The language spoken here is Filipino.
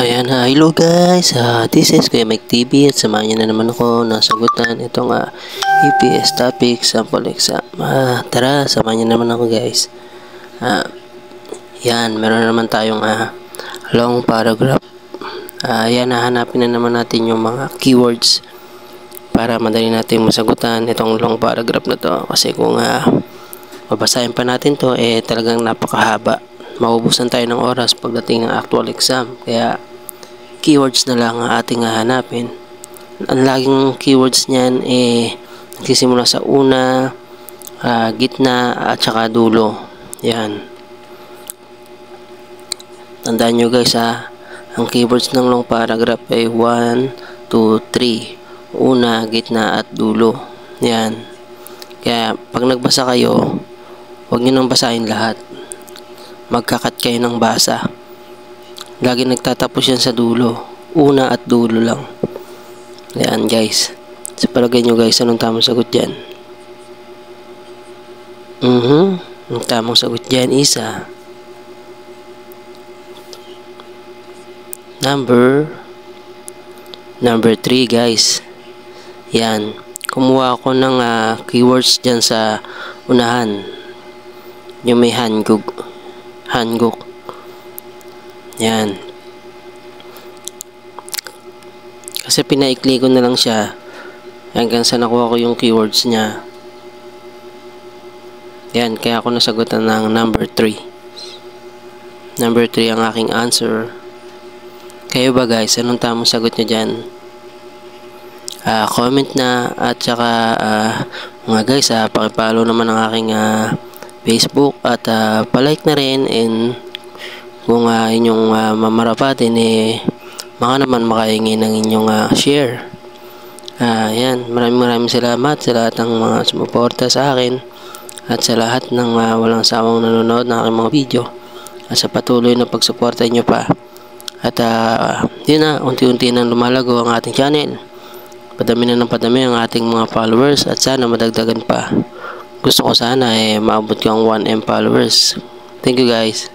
Ayan, hello guys, this is Kuya Mike TV at samahan niyo na naman ako na sagutan itong EPS topic sample exam. Tara, samahan niyo naman ako guys. Yan, meron naman tayong long paragraph. Yan, hahanapin na naman natin yung mga keywords para madali natin masagutan itong long paragraph na to. Kasi kung babasahin pa natin to, talagang napakahaba. Maubusan tayo ng oras pagdating ng actual exam. Kaya keywords na lang ang ating hahanapin. Ang laging keywords niyan nagsisimula sa una, gitna at saka dulo. Yan. Tandaan nyo guys ang keywords ng long paragraph ay 1, 2, 3. Una, gitna at dulo. Yan. Kaya pag nagbasa kayo, huwag nyo nang basahin lahat. Magkakat kayo ng basa. Lagi nagtatapos yan sa dulo. Una at dulo lang. Ayan guys. Sa palagay nyo guys, anong tamang sagot dyan? Ang tamang sagot dyan is number 3 guys. Yan. Kumuha ako ng keywords dyan sa unahan. Yung may hanguk. Yan. Kasi pinaikli ko na lang siya hanggang sa nakuha ko yung keywords niya. Yan. Kaya ako nasagutan ng number 3. Number 3 ang aking answer. Kayo ba guys? Anong tamang sagot nyo dyan? Comment na at saka mga guys, pakipollow naman ang aking Facebook at palike na rin, and kung inyong mamarapatin baka naman makahingi ng inyong share. Yan, maraming salamat sa lahat ng mga sumuporta sa akin at sa lahat ng walang sawang nanonood ng aking mga video at sa patuloy na pagsuporta nyo pa. At yun na, unti-unti nang lumalago ang ating channel. Padami na ng padami ang ating mga followers at sana madagdagan pa. Gusto ko sana maabot ko ang 1M followers. Thank you guys.